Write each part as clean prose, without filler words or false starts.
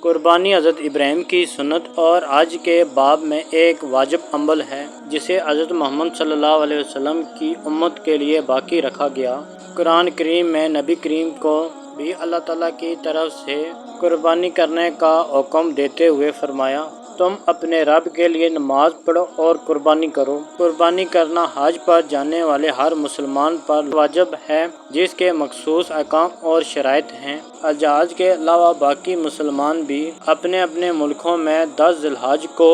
قربانی حضرت ابراہیم کی سنت اور آج کے باب میں ایک واجب عمل ہے جسے حضرت محمد صلی اللہ علیہ وسلم کی امت کے لیے باقی رکھا گیا۔ قرآن کریم میں نبی کریم کو بھی اللہ تعالیٰ کی طرف سے قربانی کرنے کا حکم دیتے ہوئے فرمایا، تم اپنے رب کے لیے نماز پڑھو اور قربانی کرو۔ قربانی کرنا حج پر جانے والے ہر مسلمان پر واجب ہے، جس کے مخصوص احکام اور شرائط ہیں۔ حجاج کے علاوہ باقی مسلمان بھی اپنے اپنے ملکوں میں 10 ذی الحج کو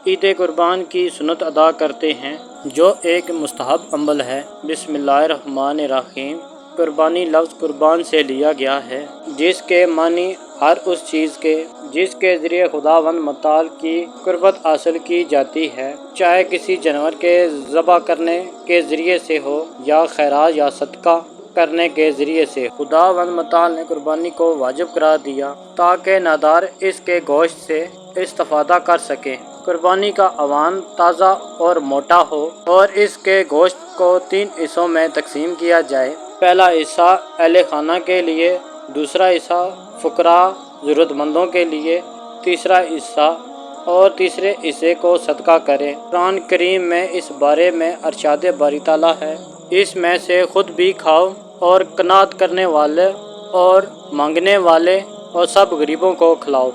عید قربان کی سنت ادا کرتے ہیں، جو ایک مستحب عمل ہے۔ بسم اللہ الرحمن الرحیم۔ قربانی لفظ قربان سے لیا گیا ہے، جس کے معنی ہر اس چیز کے جس کے ذریعے خداوند متعال کی قربت حاصل کی جاتی ہے، چاہے کسی جانور کے ذبح کرنے کے ذریعے سے ہو یا خیرات یا صدقہ کرنے کے ذریعے سے۔ خداوند متعال نے قربانی کو واجب قرار دیا تاکہ نادار اس کے گوشت سے استفادہ کر سکیں۔ قربانی کا اوان تازہ اور موٹا ہو اور اس کے گوشت کو 3 حصوں میں تقسیم کیا جائے۔ پہلا حصہ اہل خانہ کے لیے، دوسرا حصہ فقراء ضرورت مندوں کے لیے، تیسرا حصہ اور تیسرے حصے کو صدقہ کریں۔ قرآن کریم میں اس بارے میں ارشاد باری تعالیٰ ہے، اس میں سے خود بھی کھاؤ اور قناعت کرنے والے اور مانگنے والے اور سب غریبوں کو کھلاؤ۔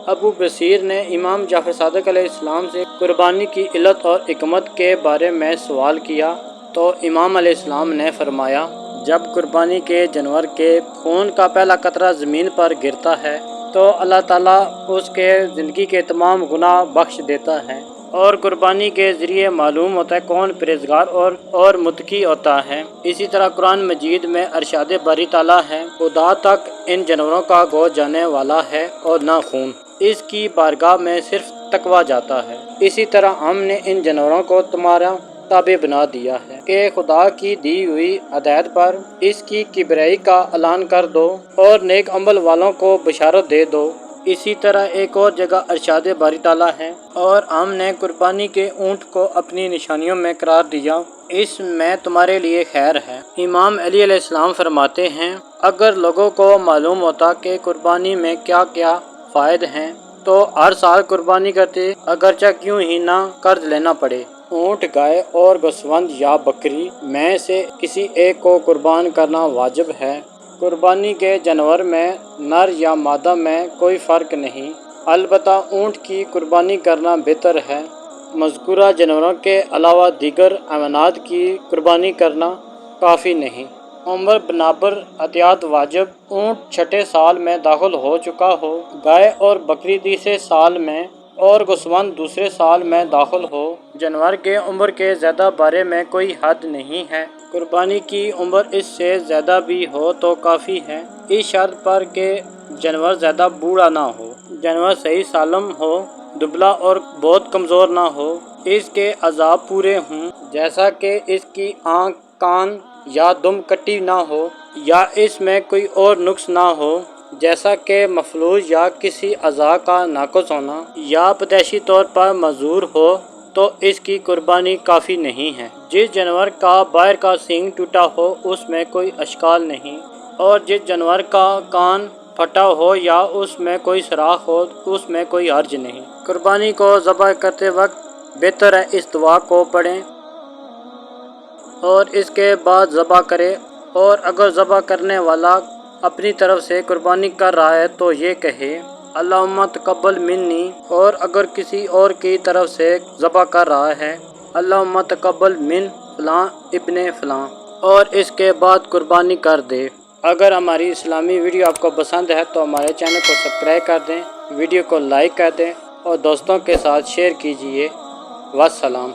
ابو بصیر نے امام جعفر صادق علیہ السلام سے قربانی کی علت اور حکمت کے بارے میں سوال کیا تو امام علیہ السلام نے فرمایا، جب قربانی کے جانور کے خون کا پہلا قطرہ زمین پر گرتا ہے تو اللہ تعالیٰ اس کے زندگی کے تمام گناہ بخش دیتا ہے، اور قربانی کے ذریعے معلوم ہوتا ہے کون پرہیزگار اور متقی ہوتا ہے۔ اسی طرح قرآن مجید میں ارشاد باری تعالیٰ ہے، خدا تک ان جانوروں کا گوشت جانے والا ہے اور نہ خون، اس کی بارگاہ میں صرف تقویٰ جاتا ہے۔ اسی طرح ہم نے ان جانوروں کو تمہارا تابع بنا دیا ہے کہ خدا کی دی ہوئی ہدایت پر اس کی کبریائی کا اعلان کر دو اور نیک عمل والوں کو بشارت دے دو۔ اسی طرح ایک اور جگہ ارشاد باری تعالیٰ ہے، اور ہم نے قربانی کے اونٹ کو اپنی نشانیوں میں قرار دیا، اس میں تمہارے لیے خیر ہے۔ امام علی علیہ السلام فرماتے ہیں، اگر لوگوں کو معلوم ہوتا کہ قربانی میں کیا کیا فوائد ہیں تو ہر سال قربانی کرتے، اگرچہ کیوں ہی نہ قرض لینا پڑے۔ اونٹ، گائے اور گوسفند یا بکری میں سے کسی ایک کو قربان کرنا واجب ہے۔ قربانی کے جانور میں نر یا مادہ میں کوئی فرق نہیں، البتہ اونٹ کی قربانی کرنا بہتر ہے۔ مذکورہ جانوروں کے علاوہ دیگر حیوانات کی قربانی کرنا کافی نہیں۔ عمر بنابر احتیاط واجب، اونٹ چھٹے سال میں داخل ہو چکا ہو، گائے اور بکری تیسرے سال میں اور گوسفند دوسرے سال میں داخل ہو۔ جانور کے عمر کے زیادہ بارے میں کوئی حد نہیں ہے، قربانی کی عمر اس سے زیادہ بھی ہو تو کافی ہے، اس شرط پر کہ جانور زیادہ بوڑھا نہ ہو، جانور صحیح سالم ہو، دبلا اور بہت کمزور نہ ہو، اس کے اعضاء پورے ہوں، جیسا کہ اس کی آنکھ، کان یا دم کٹی نہ ہو، یا اس میں کوئی اور نقص نہ ہو جیسا کہ مفلوج یا کسی اعضاء کا ناقص ہونا، یا پیدائشی طور پر معذور ہو تو اس کی قربانی کافی نہیں ہے۔ جس جانور کا باہر کا سینگ ٹوٹا ہو اس میں کوئی اشکال نہیں، اور جس جانور کا کان پھٹا ہو یا اس میں کوئی سوراخ ہو اس میں کوئی حرج نہیں۔ قربانی کو ذبح کرتے وقت بہتر ہے اس دعا کو پڑھیں اور اس کے بعد ذبح کرے، اور اگر ذبح کرنے والا اپنی طرف سے قربانی کر رہا ہے تو یہ کہے، اللہم تقبل منی، اور اگر کسی اور کی طرف سے ذبح کر رہا ہے، اللہم تقبل من فلاں ابن فلاں، اور اس کے بعد قربانی کر دے۔ اگر ہماری اسلامی ویڈیو آپ کو پسند ہے تو ہمارے چینل کو سبسکرائب کر دیں، ویڈیو کو لائک کر دیں اور دوستوں کے ساتھ شیئر کیجیے۔ والسلام۔